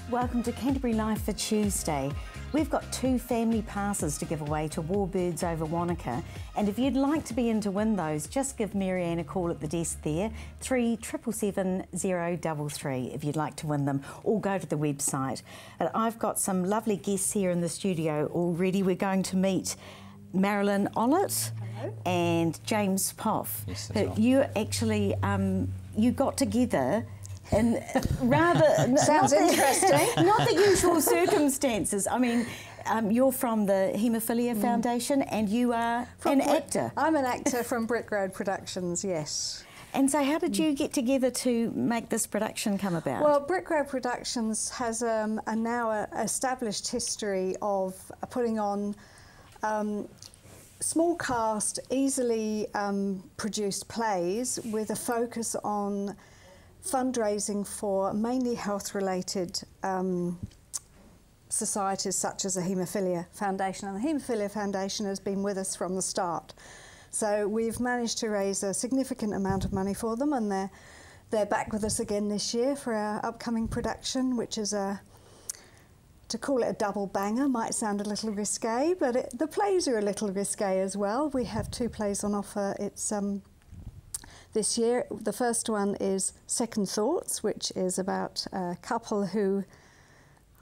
Welcome to Canterbury Live for Tuesday. We've got 2 family passes to give away to Warbirds over Wanaka, and if you'd like to be in to win those, just give Marianne a call at the desk there, 3777 033 if you'd like to win them, or go to the website. And I've got some lovely guests here in the studio already. We're going to meet Marilyn Ollett. Hello. And James Poff. Yes, that's right. You actually, you got together and rather sounds interesting. Not the usual circumstances. I mean, you're from the Haemophilia Foundation, and you are an actor. I'm an actor from Brick Road Productions. Yes. And so, how did you get together to make this production come about? Well, Brick Road Productions has a now established history of putting on small cast, easily produced plays with a focus on fundraising for mainly health-related societies such as the Haemophilia Foundation. And the Haemophilia Foundation has been with us from the start. So we've managed to raise a significant amount of money for them, and they're back with us again this year for our upcoming production, which is to call it a double banger might sound a little risque, but the plays are a little risque as well. We have 2 plays on offer. It's this year. The first one is Second Thoughts, which is about a couple who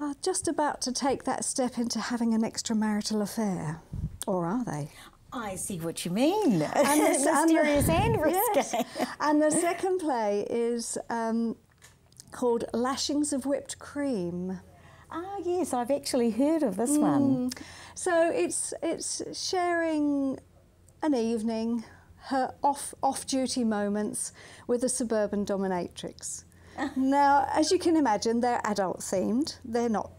are just about to take that step into having an extramarital affair. Or are they? I see what you mean. And mysterious and risque. Yes. And the second play is called Lashings of Whipped Cream. Ah, yes, I've actually heard of this one. So it's sharing an evening, her off-duty moments with a suburban dominatrix. Now, as you can imagine, they're adult-themed. They're not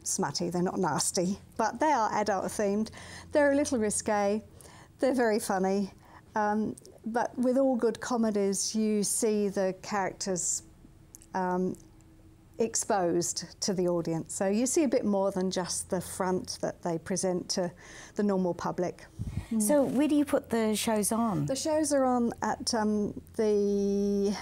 smutty, they're not nasty, but they are adult-themed. They're a little risque, they're very funny, but with all good comedies, you see the characters exposed to the audience. So you see a bit more than just the front that they present to the normal public. So where do you put the shows on? The shows are on at the...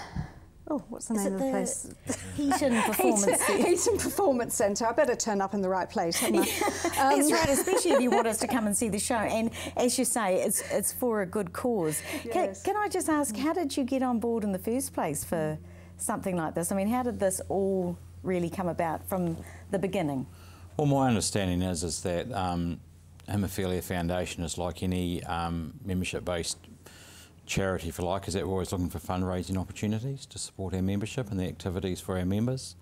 Oh, what's the name of the place? Heaton Performance Centre. Heaton Performance Centre. I better turn up in the right place, haven't I? That's right, especially if you want us to come and see the show. And as you say, it's for a good cause. Yes. Can I just ask, how did you get on board in the first place for something like this? I mean, how did this all really come about from the beginning? Well, my understanding is that Haemophilia Foundation is like any membership-based charity, if you like, is that we're always looking for fundraising opportunities to support our membership and the activities for our members.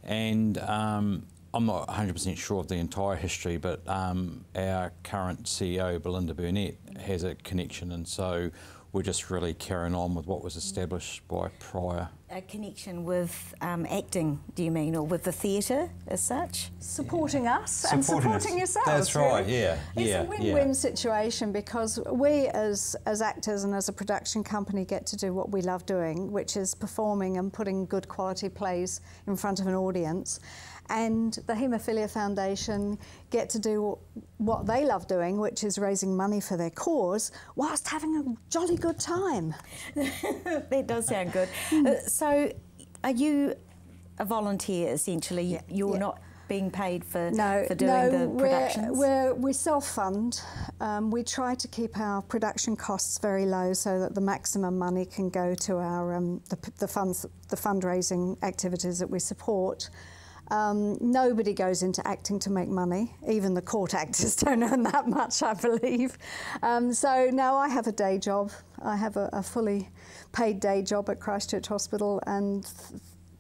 And I'm not 100% sure of the entire history, but our current CEO, Belinda Burnett, has a connection, and so we're just really carrying on with what was established by prior. A connection with acting, do you mean, or with the theatre as such? Supporting us and supporting yourselves. That's right, really. yeah. It's a win-win situation, because we as actors and as a production company get to do what we love doing, which is performing and putting good quality plays in front of an audience. And the Haemophilia Foundation get to do what they love doing, which is raising money for their cause, whilst having a jolly good time. That does sound good. So, are you a volunteer, essentially? Yeah. You're not being paid for doing the productions? We self-fund. We try to keep our production costs very low so that the maximum money can go to our the fundraising activities that we support. Nobody goes into acting to make money. Even the court actors don't earn that much, I believe. So now I have a day job. I have a fully paid day job at Christchurch Hospital, and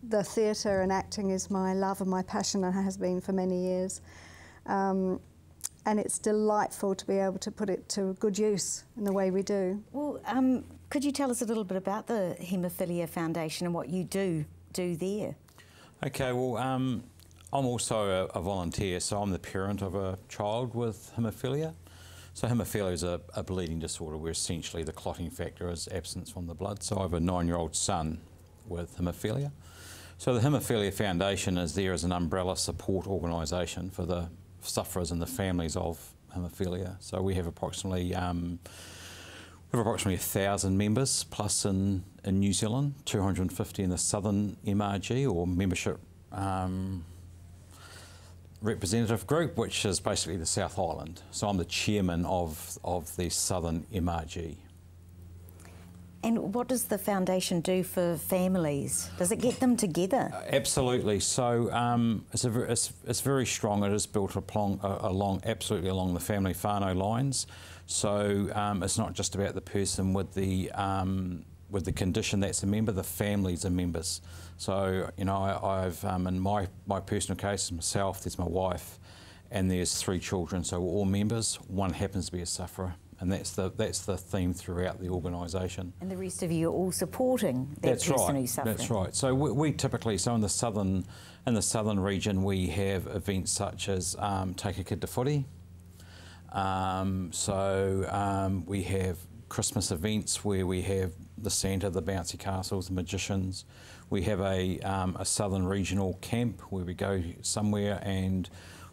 the theatre and acting is my love and my passion, and has been for many years. And it's delightful to be able to put it to good use in the way we do. Well, could you tell us a little bit about the Haemophilia Foundation and what you do there? Okay, well, I'm also a volunteer, so I'm the parent of a child with haemophilia. So haemophilia is a bleeding disorder where essentially the clotting factor is absence from the blood. So I have a 9-year-old son with haemophilia. So the Haemophilia Foundation is there as an umbrella support organisation for the sufferers and the families of haemophilia. So we have approximately 1,000 members plus in New Zealand, 250 in the southern MRG or membership representative group, which is basically the South Island. So I'm the chairman of the Southern MRG. And what does the foundation do for families? Does it get them together? Absolutely. So it's very strong. It is built absolutely along the family whānau lines. So it's not just about the person with the condition that's a member. The families are members. So you know, I've in my personal case, myself, there's my wife, and there's 3 children. So we're all members. One happens to be a sufferer. And that's the theme throughout the organisation. And the rest of you are all supporting that person who's suffering. That's right. So we typically, in the southern region, we have events such as Take a Kid to Footy. We have Christmas events where we have the Santa, the bouncy castles, the magicians. We have a southern regional camp where we go somewhere and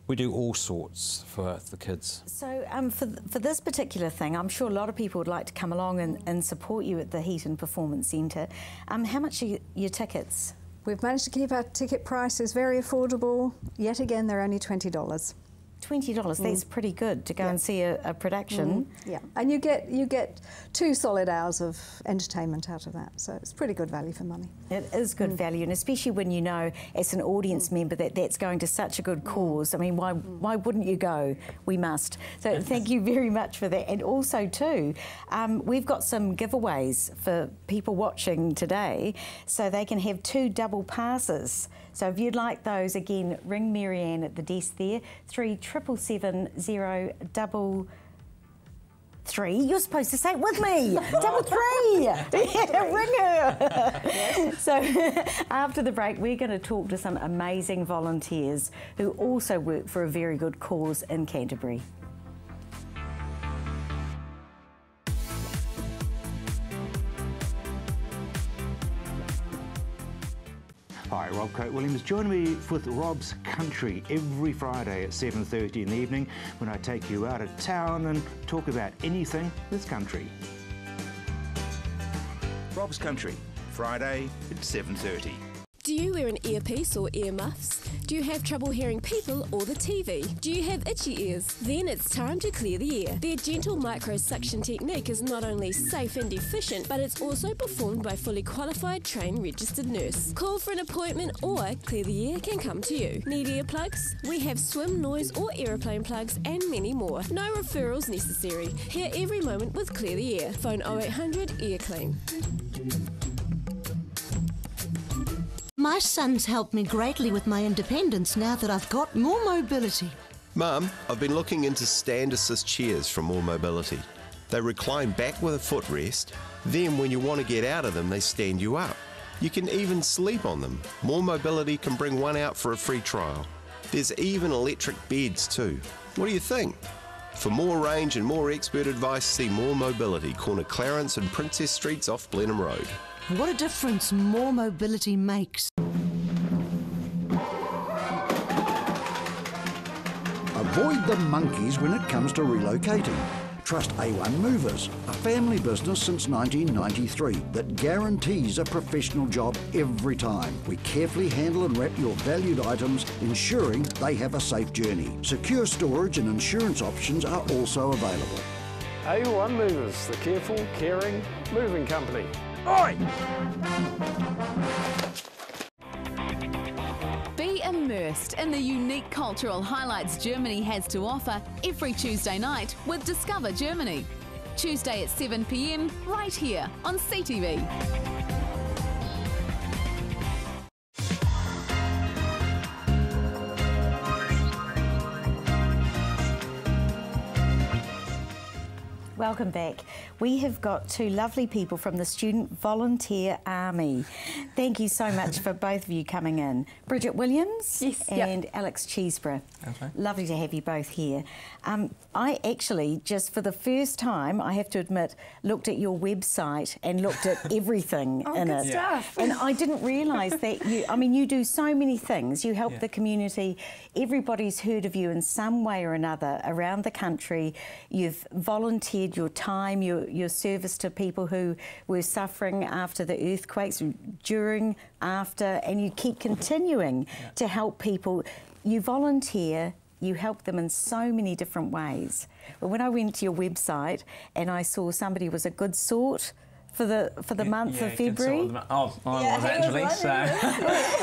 we do all sorts for the kids. So for this particular thing, I'm sure a lot of people would like to come along and support you at the Heat and Performance Centre. How much are your tickets? We've managed to keep our ticket prices very affordable. Yet again, they're only $20. $20, that's pretty good to go and see a production. Yeah, and you get 2 solid hours of entertainment out of that, so it's pretty good value for money. It is good value, and especially when you know as an audience member that's going to such a good cause. I mean, why wouldn't you go? We must. So thank you very much for that. And also too, we've got some giveaways for people watching today, so they can have 2 double passes. So if you'd like those, again, ring Marianne at the desk there, 377733. You're supposed to say it with me. 33. Yeah, ring her. So after the break, we're going to talk to some amazing volunteers who also work for a very good cause in Canterbury. Hi, Rob Coate-Williams. Join me with Rob's Country every Friday at 7:30 in the evening when I take you out of town and talk about anything that's country. Rob's Country, Friday at 7:30. Do you wear an earpiece or earmuffs? Do you have trouble hearing people or the TV? Do you have itchy ears? Then it's time to clear the ear. Their gentle micro-suction technique is not only safe and efficient, but it's also performed by fully qualified, trained, registered nurse. Call for an appointment or Clear the Ear can come to you. Need earplugs? We have swim, noise or aeroplane plugs and many more. No referrals necessary. Hear every moment with Clear the Ear. Phone 0800 Ear Clean. My son's helped me greatly with my independence now that I've got more mobility. Mum, I've been looking into stand assist chairs from More Mobility. They recline back with a footrest, then when you want to get out of them, they stand you up. You can even sleep on them. More Mobility can bring one out for a free trial. There's even electric beds too. What do you think? For more range and more expert advice, see More Mobility, corner Clarence and Princess Streets off Blenheim Road. What a difference More Mobility makes. Avoid the monkeys when it comes to relocating. Trust A1 Movers, a family business since 1993 that guarantees a professional job every time. We carefully handle and wrap your valued items, ensuring they have a safe journey. Secure storage and insurance options are also available. A1 Movers, the careful, caring moving company. Oi! Be immersed in the unique cultural highlights Germany has to offer every Tuesday night with Discover Germany. Tuesday at 7 p.m, right here on CTV. Welcome back. We have got 2 lovely people from the Student Volunteer Army. Thank you so much for both of you coming in. Bridget Williams and Alex Cheeseborough. Okay. Lovely to have you both here. I actually, just for the first time, I have to admit, looked at your website and looked at everything in it. Stuff. And I didn't realise that you do so many things. You help the community. Everybody's heard of you in some way or another around the country. You've volunteered your time, your service to people who were suffering after the earthquakes, during, after, and you keep continuing to help people. You volunteer, you help them in so many different ways. But when I went to your website and I saw somebody was a good sort for the month of February. I was actually. So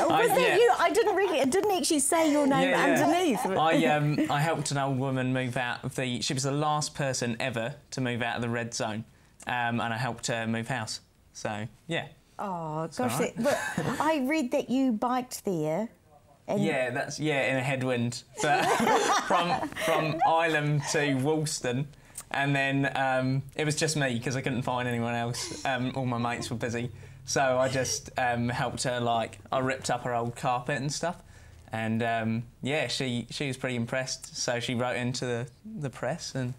was that you? I didn't really. It didn't actually say your name underneath. I helped an old woman move out of the. She was the last person ever to move out of the red zone, and I helped her move house. So yeah. Oh gosh, I read that you biked there. And that's in a headwind, but from Ilam to Woolston. And then it was just me because I couldn't find anyone else. All my mates were busy. So I just helped her, like, I ripped up her old carpet and stuff. And, she was pretty impressed. So she wrote into the press and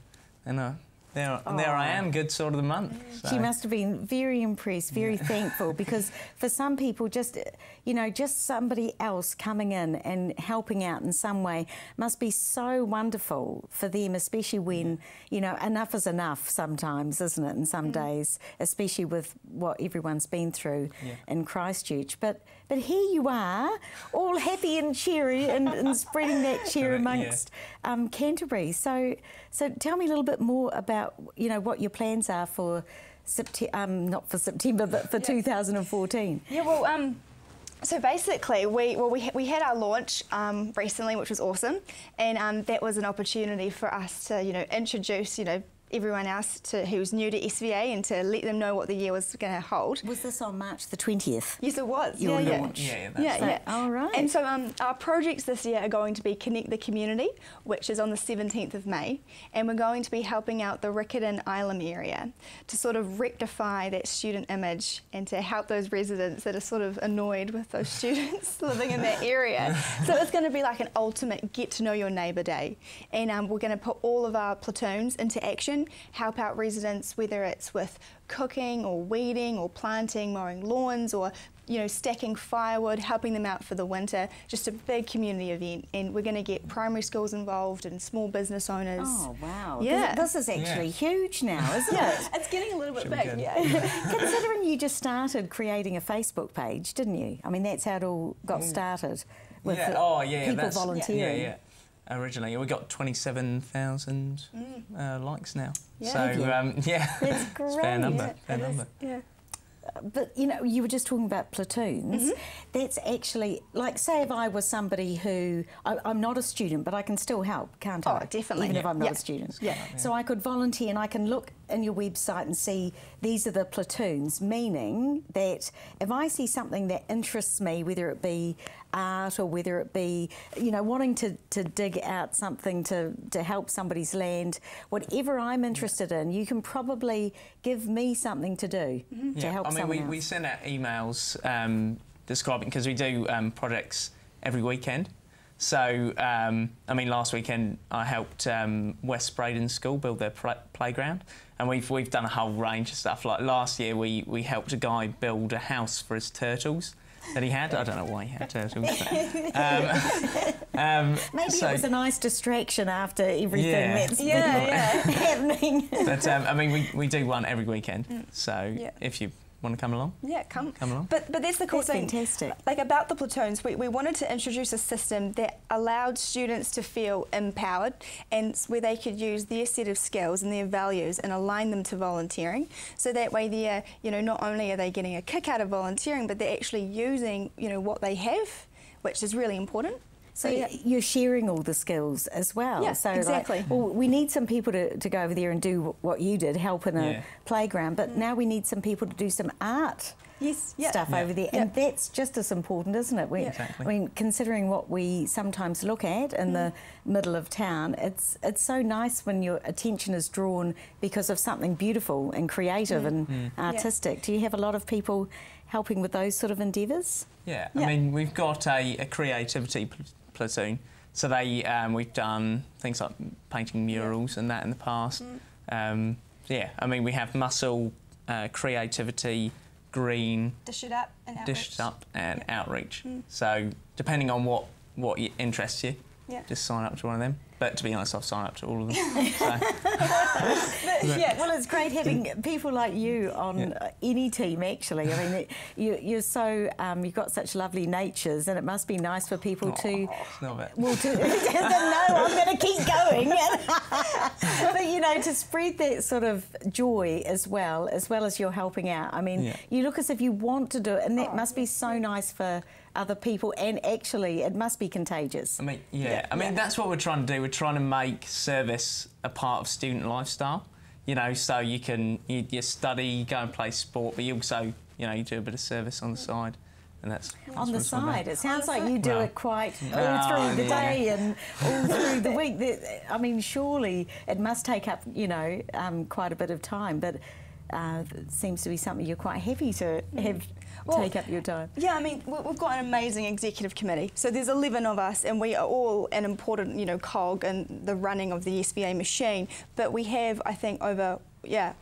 there I am, good sort of the month. So. She must have been very impressed, very thankful, because for some people, just somebody else coming in and helping out in some way must be so wonderful for them, especially when, enough is enough sometimes, isn't it, in some days, especially with what everyone's been through in Christchurch. But here you are, all happy and cheery and spreading that cheer amongst Canterbury. So tell me a little bit more about, what your plans are for not for September, but for 2014. Yeah, well, so basically, we had our launch recently, which was awesome, and that was an opportunity for us to, introduce, everyone else who's new to SVA and to let them know what the year was going to hold. Was this on March the 20th? Yes, it was. Your launch? Yeah. All right. And so our projects this year are going to be Connect the Community, which is on the 17th of May, and we're going to be helping out the Riccarton Ilam area to sort of rectify that student image and to help those residents that are sort of annoyed with those students living in that area. So it's going to be like an ultimate get to know your neighbour day, and we're going to put all of our platoons into action, help out residents, whether it's with cooking or weeding or planting, mowing lawns, or stacking firewood, helping them out for the winter. Just a big community event, and we're going to get primary schools involved and small business owners. Oh wow! Yeah, this is actually huge now, isn't it? It's getting a little bit big. Considering you just started creating a Facebook page, didn't you? I mean, that's how it all got started. With people volunteering. Yeah. Originally, we got 27,000 likes now. Yeah. So that's great. It's a fair number. Yeah. But you were just talking about platoons. That's actually, like, say if I was somebody who I'm not a student, but I can still help, can't I? Oh, definitely. Even if I'm not a student. Yeah. So I could volunteer and I can look in your website and see these are the platoons, meaning that if I see something that interests me, whether it be art or whether it be, wanting to dig out something to help somebody's land, whatever I'm interested in, you can probably give me something to do to help someone else. We send out emails describing, because we do projects every weekend. So, last weekend I helped West Braden School build their playground, and we've done a whole range of stuff. Like last year we helped a guy build a house for his turtles that he had. I don't know why he had turtles. But, maybe it was a nice distraction after everything that's been happening. But we do one every weekend. So if you want to come along? Yeah, come along. But that's the cool thing. Fantastic. Like about the platoons, we wanted to introduce a system that allowed students to feel empowered, and where they could use their set of skills and their values and align them to volunteering. So that way they're, not only are they getting a kick out of volunteering, but they're actually using, what they have, which is really important. So you're sharing all the skills as well. Yeah, so exactly. We need some people to go over there and do what you did, help in a playground, but now we need some people to do some art stuff over there, and that's just as important, isn't it? Exactly. I mean, considering what we sometimes look at in the middle of town, it's so nice when your attention is drawn because of something beautiful and creative and artistic. Do you have a lot of people helping with those sort of endeavours? Yeah, I mean, we've got a creativity platoon. So we've done things like painting murals and that in the past. We have muscle, creativity, green, dish it up and outreach. So depending on what interests you, just sign up to one of them. But to be honest, I've signed up to all of them. So. Yeah, well, it's great having people like you on any team, actually. I mean, you're so, you've got such lovely natures, and it must be nice for people to... Not bad. Well, no, I'm going to keep going. But, you know, to spread that sort of joy as well as you're helping out. I mean, you look as if you want to do it, and that must be so nice for other people, and actually it must be contagious. I mean, I mean, that's what we're trying to do. We're trying to make service a part of student lifestyle, you know, so you can, you study, you go and play sport, but you also, you know, you do a bit of service on the side. And that's on the side. It sounds like you do it quite all through the day and all through the week. I mean, surely it must take up, you know, quite a bit of time, but it seems to be something you're quite happy to have take up your time. Yeah, I mean, we've got an amazing executive committee. So there's 11 of us, and we are all an important, you know, cog in the running of the SVA machine. But we have, I think, over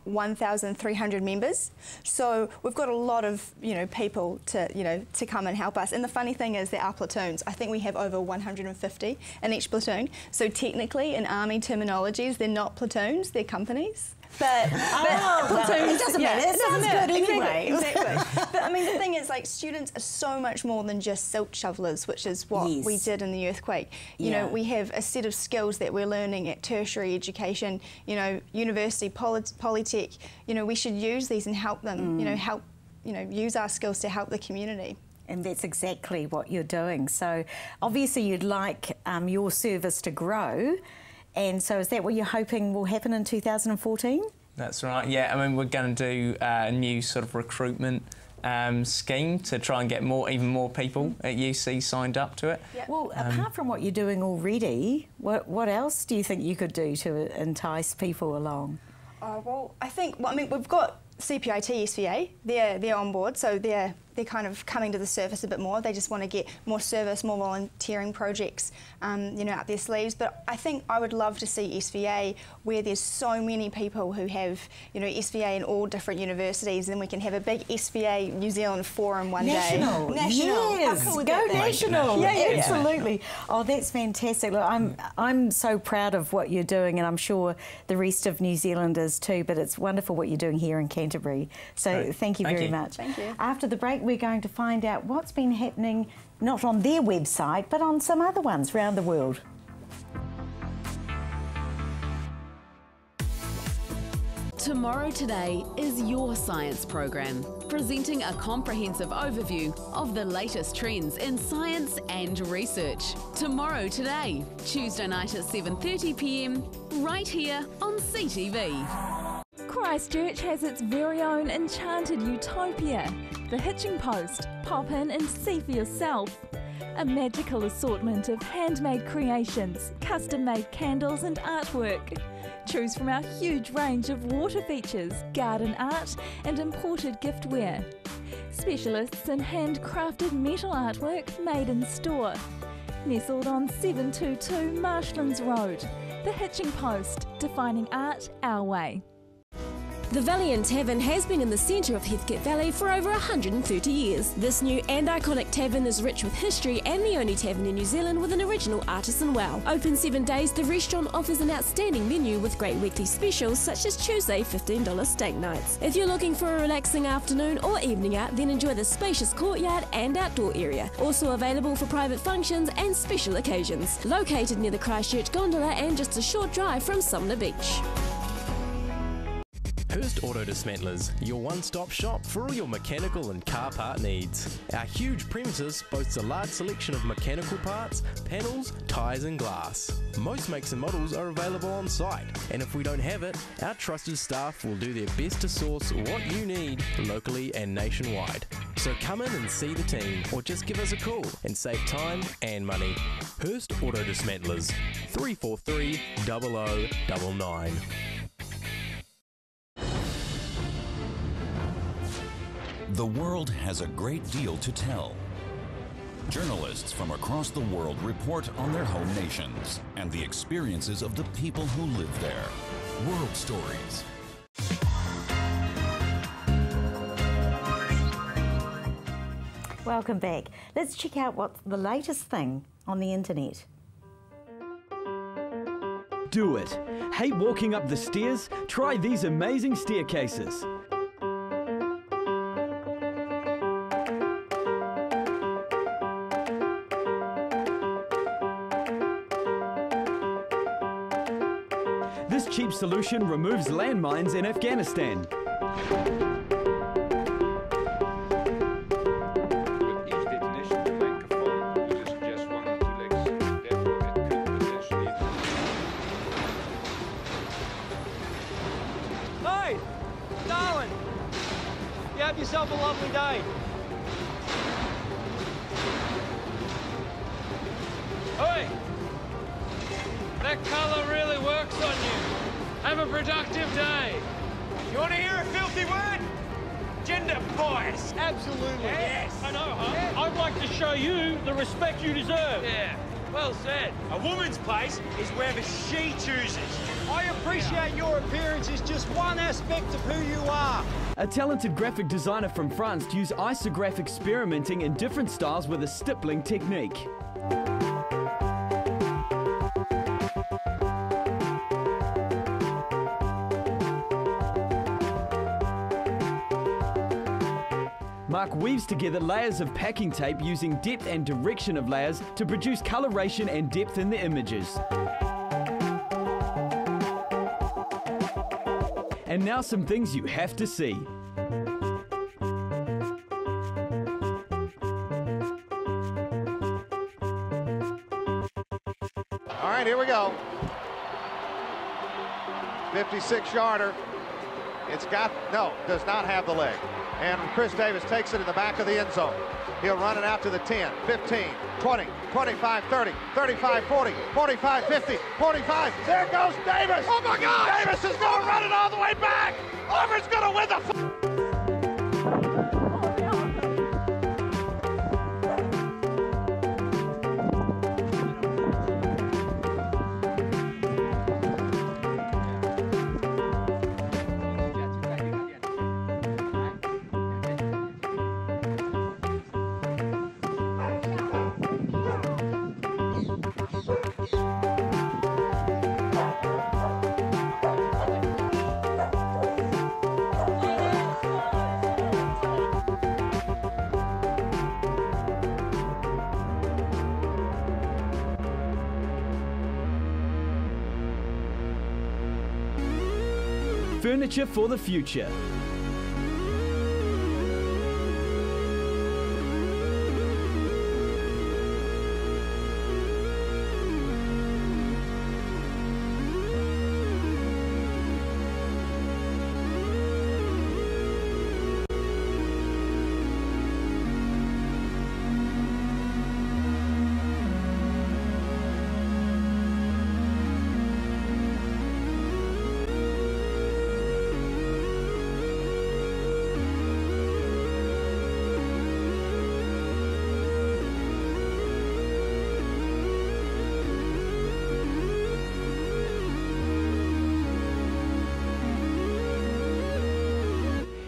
1,300 members. So we've got a lot of, you know, people to, you know, to come and help us. And the funny thing is there are platoons. I think we have over 150 in each platoon. So technically, in Army terminologies, they're not platoons, they're companies. But platoons, it doesn't matter. It sounds good anyway. Exactly. But I mean, the thing is, like, students are so much more than just silt shovelers, which is what we did in the earthquake. You know, we have a set of skills that we're learning at tertiary education, you know, university, polytech. You know, we should use these and help them, you know, use our skills to help the community. And that's exactly what you're doing. So obviously you'd like your service to grow. And so is that what you're hoping will happen in 2014? That's right, yeah. I mean, we're going to do a new sort of recruitment scheme to try and get even more people at UC signed up to it. Yep. Well, apart from what you're doing already, what else do you think you could do to entice people along? Well, I think, I mean, we've got CPIT SVA, they're on board, so they're kind of coming to the surface a bit more. They just want to get more service, more volunteering projects, you know, up their sleeves. But I think I would love to see SVA where there's so many people who have, you know, SVA in all different universities, and we can have a big SVA New Zealand forum one day. National, yes, how cool would go that be? national. Yeah, absolutely. Oh, that's fantastic. Look, I'm so proud of what you're doing, and I'm sure the rest of New Zealand is too. But it's wonderful what you're doing here in Canterbury. So thank you very much. Thank you. After the break, we're going to find out what's been happening, not on their website, but on some other ones around the world. Tomorrow Today is your science program, presenting a comprehensive overview of the latest trends in science and research. Tomorrow Today, Tuesday night at 7:30 p.m, right here on CTV. Christchurch has its very own enchanted utopia, the Hitching Post. Pop in and see for yourself. A magical assortment of handmade creations, custom-made candles and artwork. Choose from our huge range of water features, garden art and imported giftware. Specialists in handcrafted metal artwork made in store. Nestled on 722 Marshlands Road, the Hitching Post, defining art our way. The Valiant Tavern has been in the centre of Heathcote Valley for over 130 years. This new and iconic tavern is rich with history and the only tavern in New Zealand with an original artisan well. Open 7 days, the restaurant offers an outstanding menu with great weekly specials such as Tuesday $15 steak nights. If you're looking for a relaxing afternoon or evening out, then enjoy the spacious courtyard and outdoor area. Also available for private functions and special occasions. Located near the Christchurch Gondola and just a short drive from Sumner Beach. Hurst Auto Dismantlers, your one-stop shop for all your mechanical and car part needs. Our huge premises boasts a large selection of mechanical parts, panels, tyres and glass. Most makes and models are available on site, and if we don't have it, our trusted staff will do their best to source what you need locally and nationwide. So come in and see the team, or just give us a call and save time and money. Hurst Auto Dismantlers, 343 0099. The world has a great deal to tell. Journalists from across the world report on their home nations and the experiences of the people who live there. World Stories. Welcome back. Let's check out what's the latest thing on the internet. do it. Hate walking up the stairs? Try these amazing staircases. This cheap solution removes landmines in Afghanistan. Hey, darling, you have yourself a lovely day. Oi! That colour really works on you. Have a productive day. You want to hear a filthy word? Gender bias. Absolutely. Yes. I know, huh? Yeah. I'd like to show you the respect you deserve. Yeah. Well said. A woman's place is wherever she chooses. I appreciate your appearance is just one aspect of who you are. A talented graphic designer from France used isograph experimenting in different styles with a stippling technique. Mark weaves together layers of packing tape using depth and direction of layers to produce coloration and depth in the images. And now some things you have to see. All right, here we go. 56-yarder. It's got, no, does not have the leg. And Chris Davis takes it in the back of the end zone. He'll run it out to the 10, 15, 20, 25, 30, 35, 40, 45, 50, 45. There goes Davis. Oh, my God. Davis is going to run it all the way back. Auburn's going to win the... Furniture for the future.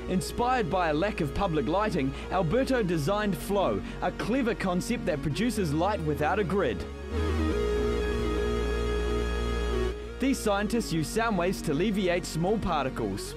Inspired by a lack of public lighting, Alberto designed Flow, a clever concept that produces light without a grid. These scientists use sound waves to alleviate small particles.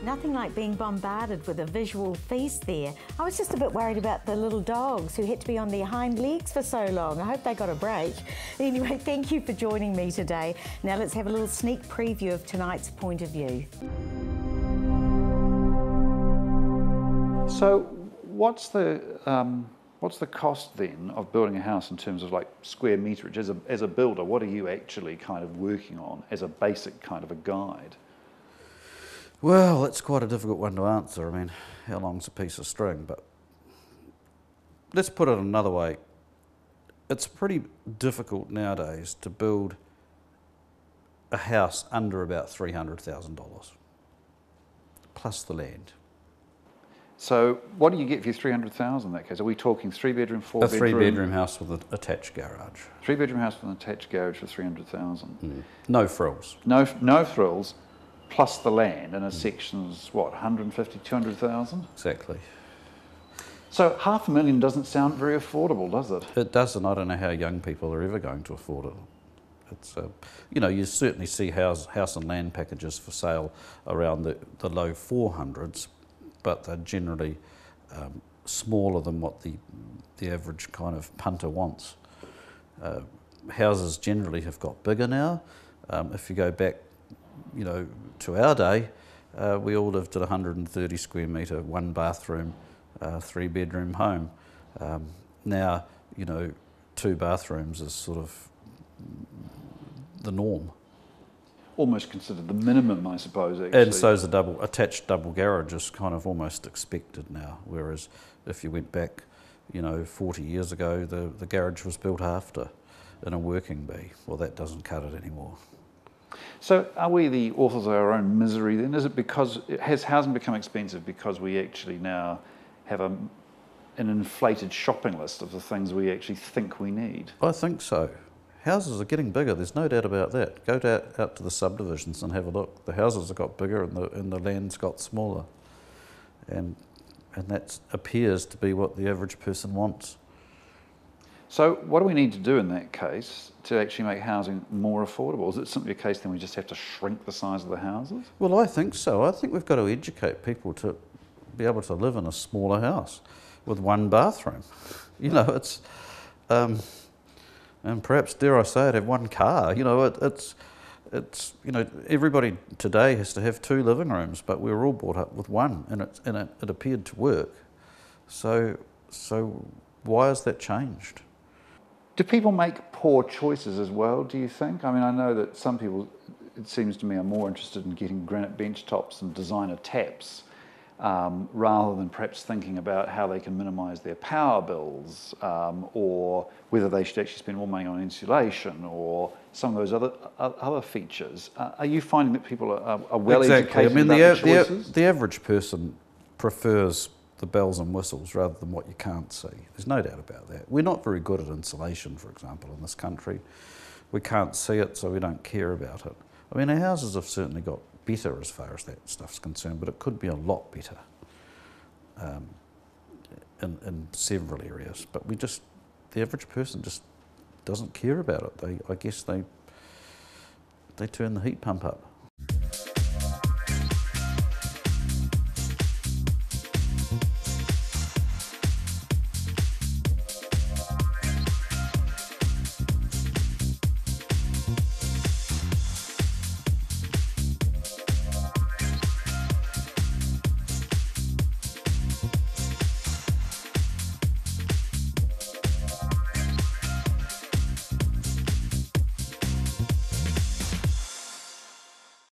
Nothing like being bombarded with a visual feast there. I was just a bit worried about the little dogs who had to be on their hind legs for so long. I hope they got a break. Anyway, thank you for joining me today. Now let's have a little sneak preview of tonight's point of view. So what's the cost then of building a house in terms of like square meterage? As a builder, what are you actually kind of working on as a basic kind of a guide? Well, it's quite a difficult one to answer. I mean, how long's a piece of string? But let's put it another way. It's pretty difficult nowadays to build a house under about $300,000, plus the land. So what do you get for your 300,000 in that case? Are we talking 3-bedroom, 4-bedroom? A 3-bedroom house with an attached garage. 3-bedroom house with an attached garage for 300,000. No frills. No frills, plus the land, and a section's what, 150, 200,000? Exactly. So $500,000 doesn't sound very affordable, does it? It does, and I don't know how young people are ever going to afford it. It's, you know, you certainly see house and land packages for sale around the low 400s, but they're generally smaller than what the average kind of punter wants. Houses generally have got bigger now. If you go back, you know, to our day, we all lived at 130 square metre, 1 bathroom, 3-bedroom home. Now, you know, 2 bathrooms is sort of the norm. Almost considered the minimum, I suppose, actually. And so is a attached double garage is kind of almost expected now, whereas if you went back, you know, 40 years ago, the garage was built after in a working bee. Well, that doesn't cut it anymore. So are we the authors of our own misery then? Is it because, has housing become expensive because we actually now have an inflated shopping list of the things we actually think we need? I think so. Houses are getting bigger, there's no doubt about that. Go out to the subdivisions and have a look. The houses have got bigger and the land's got smaller. And that appears to be what the average person wants. So what do we need to do in that case to actually make housing more affordable? Is it simply a case then we just have to shrink the size of the houses? Well, I think so. I think we've got to educate people to be able to live in a smaller house with 1 bathroom. You know, it's... and perhaps, dare I say it, have 1 car. You know, it's you know, everybody today has to have 2 living rooms, but we were all brought up with 1, and it appeared to work. So why has that changed? Do people make poor choices as well, do you think? I mean, I know that some people, it seems to me, are more interested in getting granite bench tops and designer taps rather than perhaps thinking about how they can minimise their power bills or whether they should actually spend more money on insulation or some of those other features. Are you finding that people are well educated about the choices? The average person prefers the bells and whistles rather than what you can't see. There's no doubt about that. We're not very good at insulation, for example, in this country. We can't see it, so we don't care about it. I mean, our houses have certainly got better as far as that stuff's concerned, but it could be a lot better in several areas. But the average person just doesn't care about it. I guess they turn the heat pump up.